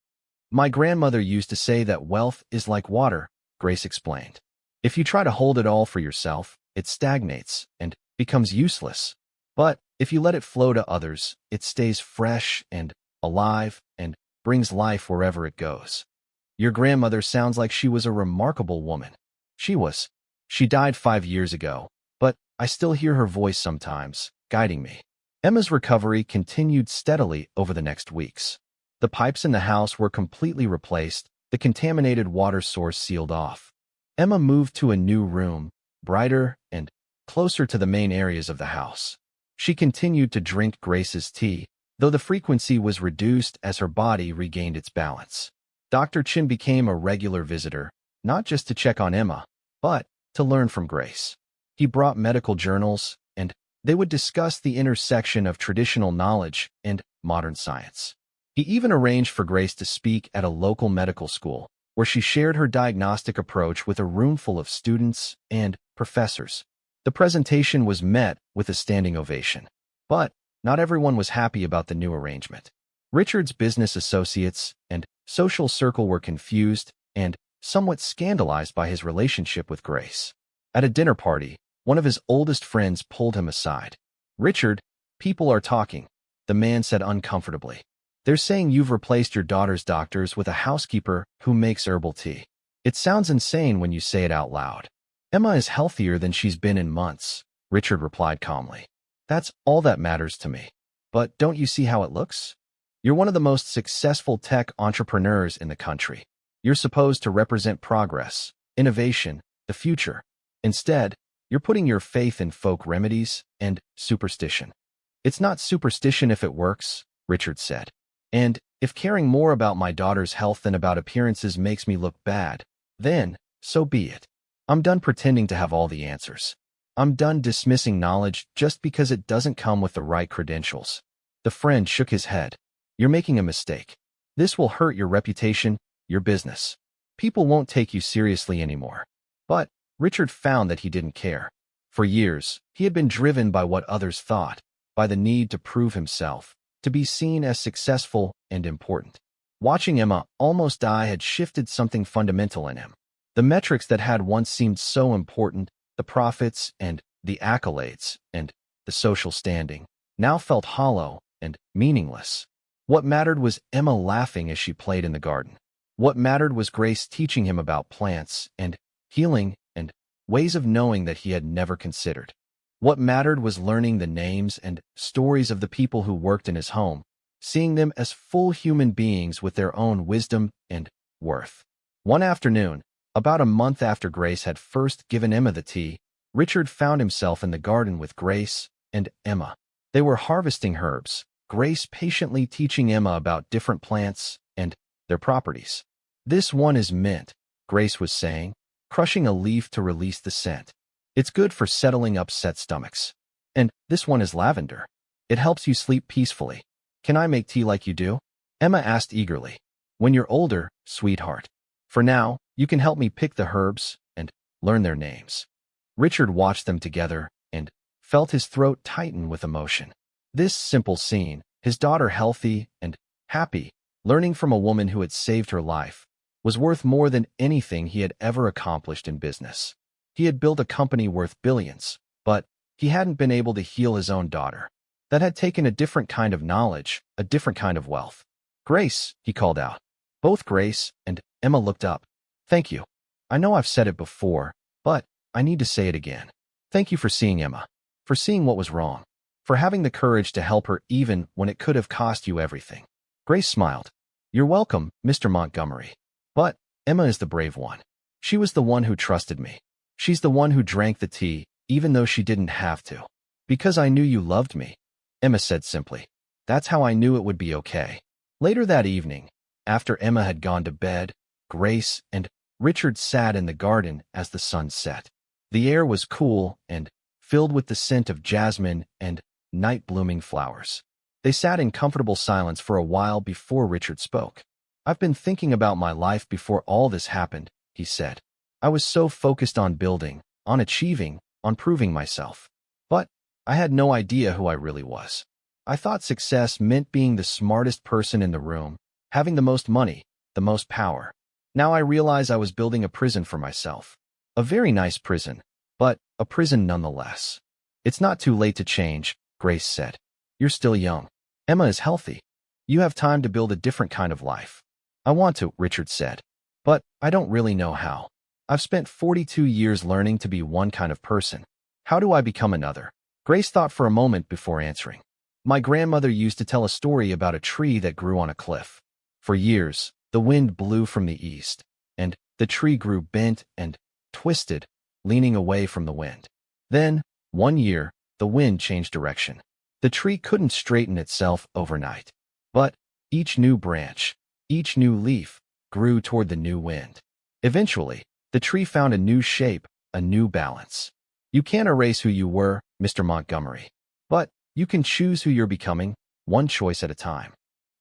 "My grandmother used to say that wealth is like water," Grace explained. "If you try to hold it all for yourself, it stagnates and becomes useless. But if you let it flow to others, it stays fresh and alive and brings life wherever it goes. Your grandmother sounds like she was a remarkable woman." "She was. She died 5 years ago, but I still hear her voice sometimes, guiding me." Emma's recovery continued steadily over the next weeks. The pipes in the house were completely replaced, the contaminated water source sealed off. Emma moved to a new room, brighter and closer to the main areas of the house. She continued to drink Grace's tea, though the frequency was reduced as her body regained its balance. Dr. Chin became a regular visitor, not just to check on Emma, but to learn from Grace. He brought medical journals, and they would discuss the intersection of traditional knowledge and modern science. He even arranged for Grace to speak at a local medical school, where she shared her diagnostic approach with a room full of students and professors. The presentation was met with a standing ovation. But not everyone was happy about the new arrangement. Richard's business associates and social circle were confused and somewhat scandalized by his relationship with Grace. At a dinner party, one of his oldest friends pulled him aside. "Richard, people are talking," the man said uncomfortably. "They're saying you've replaced your daughter's doctors with a housekeeper who makes herbal tea. It sounds insane when you say it out loud." "Emma is healthier than she's been in months," Richard replied calmly. "That's all that matters to me. But don't you see how it looks? You're one of the most successful tech entrepreneurs in the country. You're supposed to represent progress, innovation, the future. Instead, you're putting your faith in folk remedies and superstition." "It's not superstition if it works," Richard said. "And if caring more about my daughter's health than about appearances makes me look bad, then so be it. I'm done pretending to have all the answers. I'm done dismissing knowledge just because it doesn't come with the right credentials." The friend shook his head. "You're making a mistake. This will hurt your reputation, your business. People won't take you seriously anymore." But Richard found that he didn't care. For years, he had been driven by what others thought, by the need to prove himself, to be seen as successful and important. Watching Emma almost die had shifted something fundamental in him. The metrics that had once seemed so important, the profits and the accolades and the social standing, now felt hollow and meaningless. What mattered was Emma laughing as she played in the garden. What mattered was Grace teaching him about plants and healing and ways of knowing that he had never considered. What mattered was learning the names and stories of the people who worked in his home, seeing them as full human beings with their own wisdom and worth. One afternoon, about a month after Grace had first given Emma the tea, Richard found himself in the garden with Grace and Emma. They were harvesting herbs, Grace patiently teaching Emma about different plants and their properties. "This one is mint," Grace was saying, crushing a leaf to release the scent. It's good for settling upset stomachs. And this one is lavender. It helps you sleep peacefully. Can I make tea like you do? Emma asked eagerly. When you're older, sweetheart. For now, you can help me pick the herbs and learn their names. Richard watched them together and felt his throat tighten with emotion. This simple scene, his daughter healthy and happy, learning from a woman who had saved her life, was worth more than anything he had ever accomplished in business. He had built a company worth billions, but he hadn't been able to heal his own daughter. That had taken a different kind of knowledge, a different kind of wealth. Grace, he called out. Both Grace and Emma looked up. Thank you. I know I've said it before, but I need to say it again. Thank you for seeing Emma, for seeing what was wrong, for having the courage to help her even when it could have cost you everything. Grace smiled. You're welcome, Mr. Montgomery. But Emma is the brave one. She was the one who trusted me. She's the one who drank the tea, even though she didn't have to. Because I knew you loved me, Emma said simply. That's how I knew it would be okay. Later that evening, after Emma had gone to bed, Grace and Richard sat in the garden as the sun set. The air was cool and filled with the scent of jasmine and night-blooming flowers. They sat in comfortable silence for a while before Richard spoke. I've been thinking about my life before all this happened, he said. I was so focused on building, on achieving, on proving myself. But I had no idea who I really was. I thought success meant being the smartest person in the room, having the most money, the most power. Now I realize I was building a prison for myself. A very nice prison, but a prison nonetheless. It's not too late to change, Grace said. You're still young. Emma is healthy. You have time to build a different kind of life. I want to, Richard said. But I don't really know how. I've spent 42 years learning to be one kind of person. How do I become another? Grace thought for a moment before answering. My grandmother used to tell a story about a tree that grew on a cliff. For years, the wind blew from the east, and the tree grew bent and twisted, leaning away from the wind. Then, one year, the wind changed direction. The tree couldn't straighten itself overnight. But each new branch, each new leaf, grew toward the new wind. Eventually, the tree found a new shape, a new balance. You can't erase who you were, Mr. Montgomery. But you can choose who you're becoming, one choice at a time.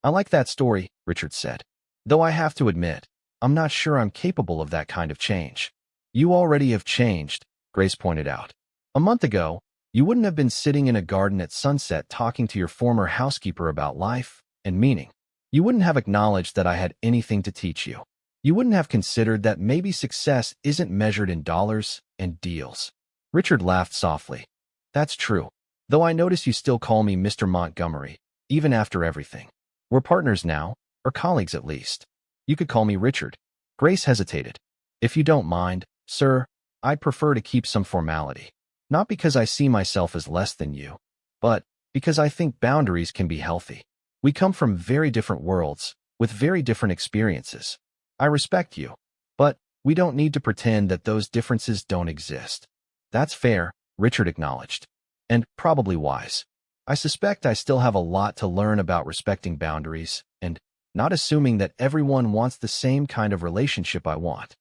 I like that story, Richard said. Though I have to admit, I'm not sure I'm capable of that kind of change. You already have changed, Grace pointed out. A month ago, you wouldn't have been sitting in a garden at sunset talking to your former housekeeper about life and meaning. You wouldn't have acknowledged that I had anything to teach you. You wouldn't have considered that maybe success isn't measured in dollars and deals. Richard laughed softly. That's true. Though I notice you still call me Mr. Montgomery, even after everything. We're partners now, or colleagues at least. You could call me Richard. Grace hesitated. If you don't mind, sir, I'd prefer to keep some formality. Not because I see myself as less than you, but because I think boundaries can be healthy. We come from very different worlds, with very different experiences. I respect you, but we don't need to pretend that those differences don't exist. That's fair, Richard acknowledged. And probably wise. I suspect I still have a lot to learn about respecting boundaries and not assuming that everyone wants the same kind of relationship I want.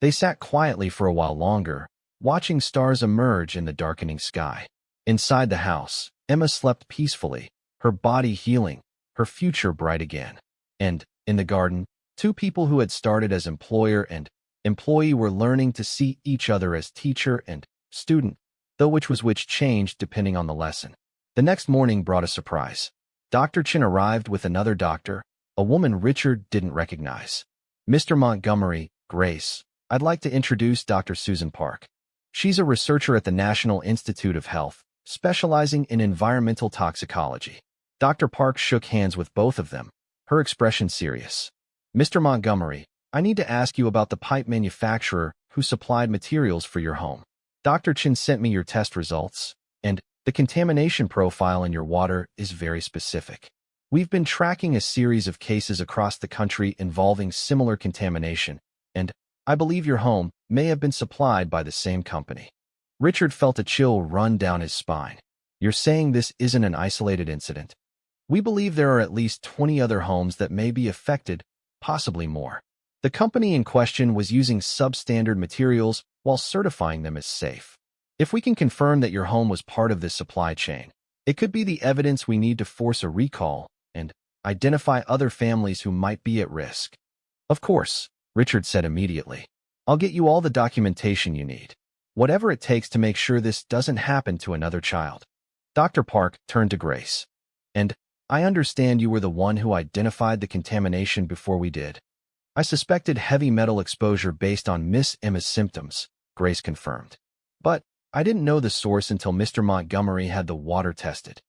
They sat quietly for a while longer, watching stars emerge in the darkening sky. Inside the house, Emma slept peacefully, her body healing, her future bright again. And, in the garden, two people who had started as employer and employee were learning to see each other as teacher and student, though which changed depending on the lesson. The next morning brought a surprise. Dr. Chin arrived with another doctor, a woman Richard didn't recognize. Mr. Montgomery, Grace, I'd like to introduce Dr. Susan Park. She's a researcher at the National Institute of Health, specializing in environmental toxicology. Dr. Park shook hands with both of them, her expression serious. Mr. Montgomery, I need to ask you about the pipe manufacturer who supplied materials for your home. Dr. Chin sent me your test results, and the contamination profile in your water is very specific. We've been tracking a series of cases across the country involving similar contamination, and I believe your home may have been supplied by the same company. Richard felt a chill run down his spine. You're saying this isn't an isolated incident? We believe there are at least 20 other homes that may be affected, possibly more. The company in question was using substandard materials while certifying them as safe. If we can confirm that your home was part of this supply chain, it could be the evidence we need to force a recall and identify other families who might be at risk. Of course, Richard said immediately. I'll get you all the documentation you need. Whatever it takes to make sure this doesn't happen to another child. Dr. Park turned to Grace. And I understand you were the one who identified the contamination before we did. I suspected heavy metal exposure based on Miss Emma's symptoms, Grace confirmed. But I didn't know the source until Mr. Montgomery had the water tested.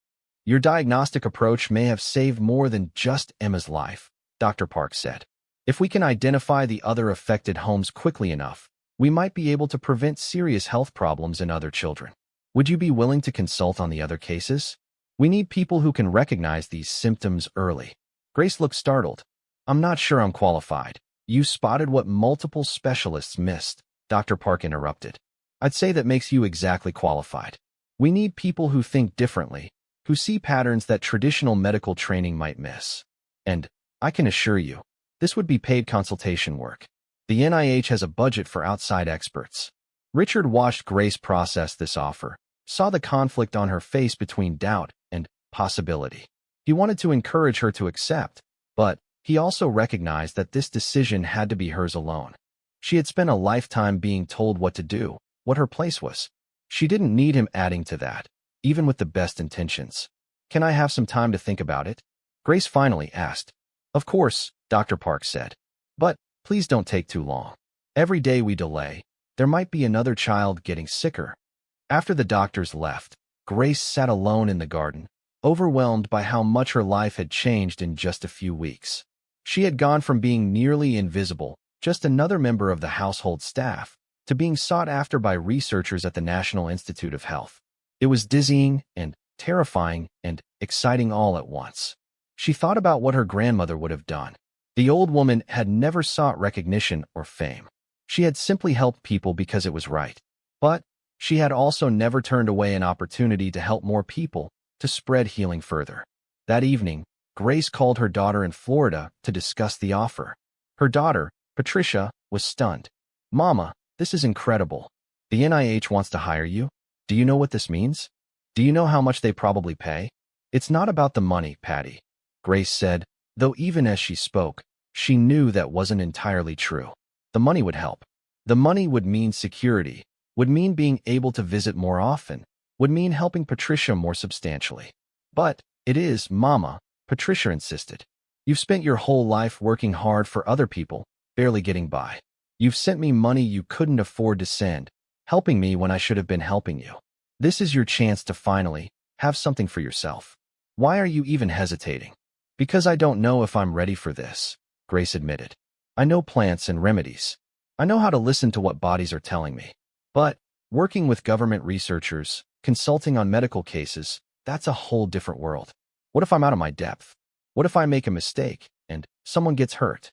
Your diagnostic approach may have saved more than just Emma's life, Dr. Park said. If we can identify the other affected homes quickly enough, we might be able to prevent serious health problems in other children. Would you be willing to consult on the other cases? We need people who can recognize these symptoms early. Grace looked startled. I'm not sure I'm qualified. You spotted what multiple specialists missed, Dr. Park interrupted. I'd say that makes you exactly qualified. We need people who think differently, who see patterns that traditional medical training might miss. And I can assure you, this would be paid consultation work. The NIH has a budget for outside experts. Richard watched Grace process this offer, saw the conflict on her face between doubt and possibility. He wanted to encourage her to accept, but he also recognized that this decision had to be hers alone. She had spent a lifetime being told what to do, what her place was. She didn't need him adding to that, even with the best intentions. Can I have some time to think about it? Grace finally asked. Of course, Dr. Park said. But please don't take too long. Every day we delay, there might be another child getting sicker. After the doctors left, Grace sat alone in the garden, overwhelmed by how much her life had changed in just a few weeks. She had gone from being nearly invisible, just another member of the household staff, to being sought after by researchers at the National Institute of Health. It was dizzying and terrifying and exciting all at once. She thought about what her grandmother would have done. The old woman had never sought recognition or fame. She had simply helped people because it was right. But she had also never turned away an opportunity to help more people, to spread healing further. That evening, Grace called her daughter in Florida to discuss the offer. Her daughter, Patricia, was stunned. Mama, this is incredible. The NIH wants to hire you? Do you know what this means? Do you know how much they probably pay? It's not about the money, Patty, Grace said, though even as she spoke, she knew that wasn't entirely true. The money would help. The money would mean security, would mean being able to visit more often, would mean helping Patricia more substantially. But it is, Mama, Patricia insisted. You've spent your whole life working hard for other people, barely getting by. You've sent me money you couldn't afford to send, helping me when I should have been helping you. This is your chance to finally have something for yourself. Why are you even hesitating? Because I don't know if I'm ready for this, Grace admitted. I know plants and remedies. I know how to listen to what bodies are telling me. But working with government researchers, consulting on medical cases, that's a whole different world. What if I'm out of my depth? What if I make a mistake and someone gets hurt?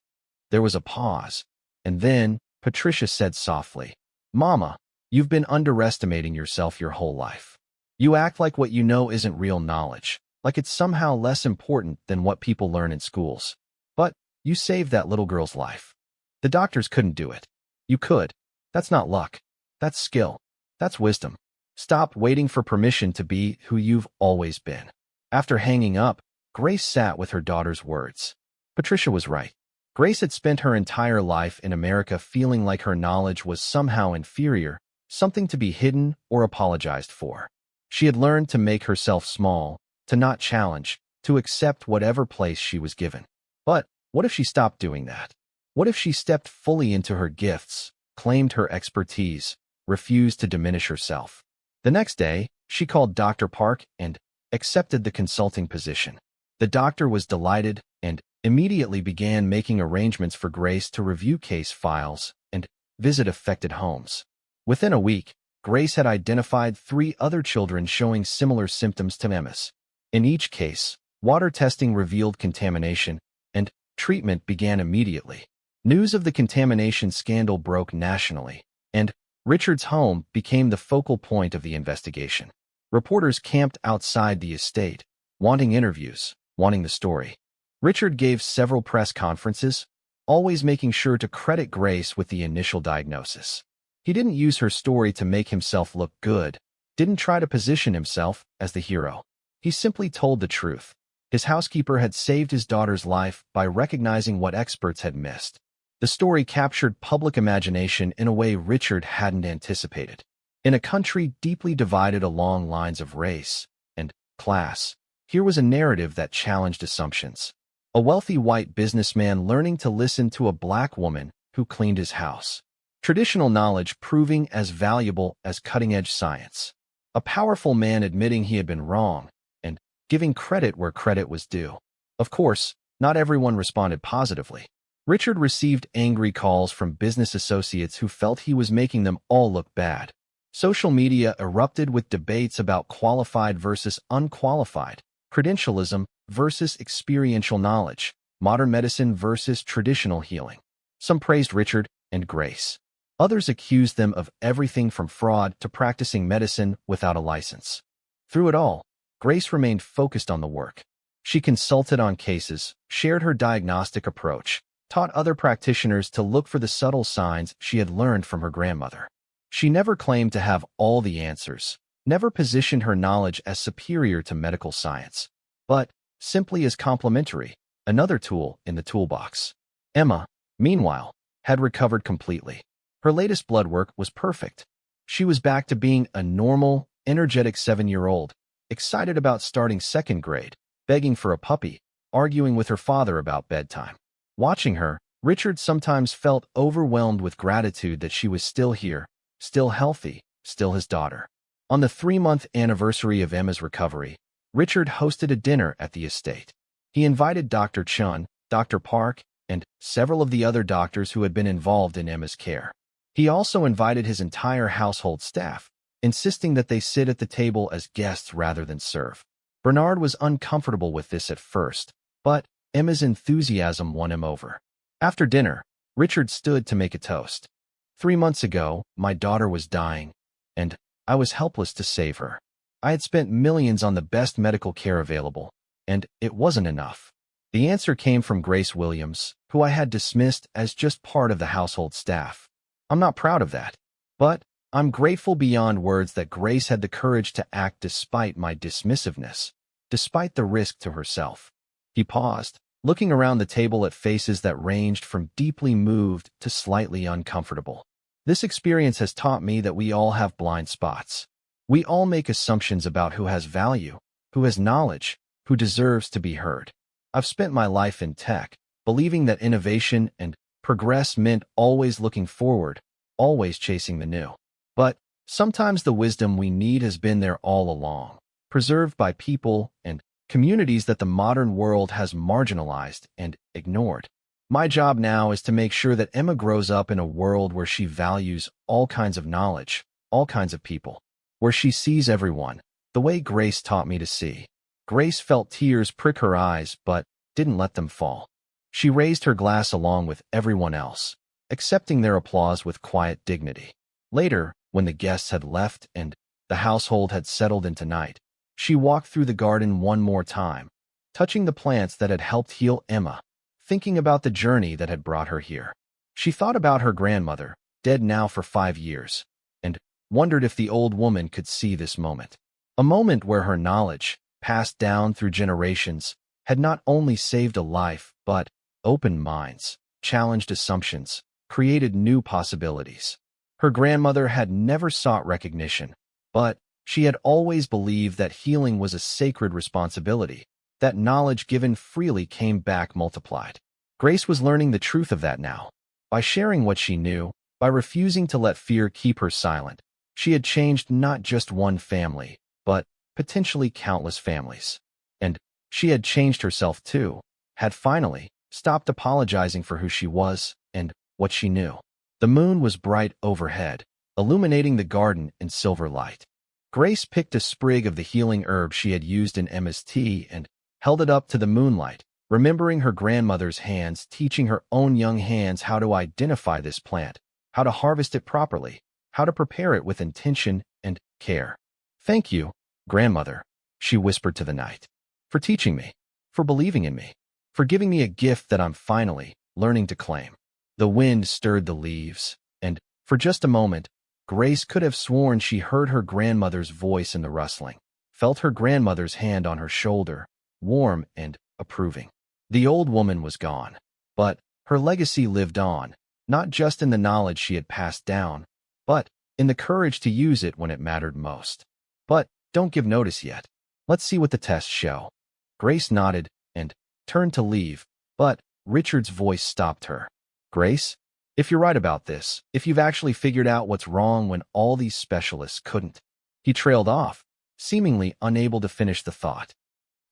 There was a pause, and then Patricia said softly, Mama, you've been underestimating yourself your whole life. You act like what you know isn't real knowledge, like it's somehow less important than what people learn in schools. But you saved that little girl's life. The doctors couldn't do it. You could. That's not luck. That's skill. That's wisdom. Stop waiting for permission to be who you've always been. After hanging up, Grace sat with her daughter's words. Patricia was right. Grace had spent her entire life in America feeling like her knowledge was somehow inferior, something to be hidden or apologized for. She had learned to make herself small, to not challenge, to accept whatever place she was given. But what if she stopped doing that? What if she stepped fully into her gifts, claimed her expertise, refused to diminish herself? The next day, she called Dr. Park and accepted the consulting position. The doctor was delighted and immediately began making arrangements for Grace to review case files and visit affected homes. Within a week, Grace had identified 3 other children showing similar symptoms to Emma's. In each case, water testing revealed contamination, and treatment began immediately. News of the contamination scandal broke nationally, and Richard's home became the focal point of the investigation. Reporters camped outside the estate, wanting interviews, wanting the story. Richard gave several press conferences, always making sure to credit Grace with the initial diagnosis. He didn't use her story to make himself look good, didn't try to position himself as the hero. He simply told the truth. His housekeeper had saved his daughter's life by recognizing what experts had missed. The story captured public imagination in a way Richard hadn't anticipated. In a country deeply divided along lines of race and class, here was a narrative that challenged assumptions. A wealthy white businessman learning to listen to a black woman who cleaned his house. Traditional knowledge proving as valuable as cutting-edge science. A powerful man admitting he had been wrong and giving credit where credit was due. Of course, not everyone responded positively. Richard received angry calls from business associates who felt he was making them all look bad. Social media erupted with debates about qualified versus unqualified, credentialism versus experiential knowledge, modern medicine versus traditional healing. Some praised Richard and Grace. Others accused them of everything from fraud to practicing medicine without a license. Through it all, Grace remained focused on the work. She consulted on cases, shared her diagnostic approach, taught other practitioners to look for the subtle signs she had learned from her grandmother. She never claimed to have all the answers, never positioned her knowledge as superior to medical science, but simply as complementary, another tool in the toolbox. Emma, meanwhile, had recovered completely. Her latest blood work was perfect. She was back to being a normal, energetic 7-year-old, excited about starting second grade, begging for a puppy, arguing with her father about bedtime. Watching her, Richard sometimes felt overwhelmed with gratitude that she was still here, still healthy, still his daughter. On the 3-month anniversary of Emma's recovery, Richard hosted a dinner at the estate. He invited Dr. Chun, Dr. Park, and several of the other doctors who had been involved in Emma's care. He also invited his entire household staff, insisting that they sit at the table as guests rather than serve. Bernard was uncomfortable with this at first, but Emma's enthusiasm won him over. After dinner, Richard stood to make a toast. 3 months ago, my daughter was dying, and I was helpless to save her. I had spent millions on the best medical care available, and it wasn't enough. The answer came from Grace Williams, who I had dismissed as just part of the household staff. I'm not proud of that, but I'm grateful beyond words that Grace had the courage to act despite my dismissiveness, despite the risk to herself. He paused, looking around the table at faces that ranged from deeply moved to slightly uncomfortable. This experience has taught me that we all have blind spots. We all make assumptions about who has value, who has knowledge, who deserves to be heard. I've spent my life in tech, believing that innovation and progress meant always looking forward, always chasing the new. But sometimes the wisdom we need has been there all along, preserved by people and communities that the modern world has marginalized and ignored. My job now is to make sure that Emma grows up in a world where she values all kinds of knowledge, all kinds of people, where she sees everyone, the way Grace taught me to see. Grace felt tears prick her eyes, but didn't let them fall. She raised her glass along with everyone else, accepting their applause with quiet dignity. Later, when the guests had left and the household had settled into night, she walked through the garden one more time, touching the plants that had helped heal Emma, thinking about the journey that had brought her here. She thought about her grandmother, dead now for 5 years, and wondered if the old woman could see this moment. A moment where her knowledge, passed down through generations, had not only saved a life, but opened minds, challenged assumptions, created new possibilities. Her grandmother had never sought recognition, but she had always believed that healing was a sacred responsibility, that knowledge given freely came back multiplied. Grace was learning the truth of that now. By sharing what she knew, by refusing to let fear keep her silent, she had changed not just one family, but potentially countless families. And she had changed herself too, had finally stopped apologizing for who she was and what she knew. The moon was bright overhead, illuminating the garden in silver light. Grace picked a sprig of the healing herb she had used in Emma's tea and held it up to the moonlight, remembering her grandmother's hands teaching her own young hands how to identify this plant, how to harvest it properly, how to prepare it with intention and care. "Thank you, grandmother," she whispered to the night, "for teaching me, for believing in me, for giving me a gift that I'm finally learning to claim." The wind stirred the leaves, and for just a moment, Grace could have sworn she heard her grandmother's voice in the rustling, felt her grandmother's hand on her shoulder, warm and approving. The old woman was gone, but her legacy lived on, not just in the knowledge she had passed down, but in the courage to use it when it mattered most. But don't give notice yet. Let's see what the tests show. Grace nodded and turned to leave, but Richard's voice stopped her. Grace, if you're right about this, if you've actually figured out what's wrong when all these specialists couldn't. He trailed off, seemingly unable to finish the thought.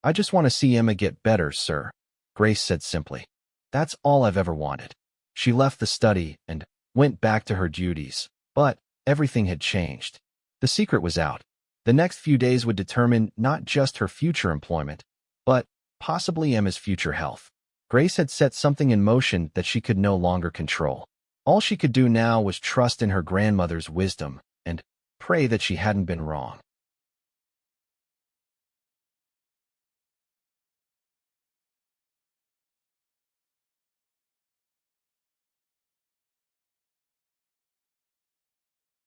I just want to see Emma get better, sir, Grace said simply. That's all I've ever wanted. She left the study and went back to her duties, but everything had changed. The secret was out. The next few days would determine not just her future employment, but possibly Emma's future health. Grace had set something in motion that she could no longer control. All she could do now was trust in her grandmother's wisdom and pray that she hadn't been wrong.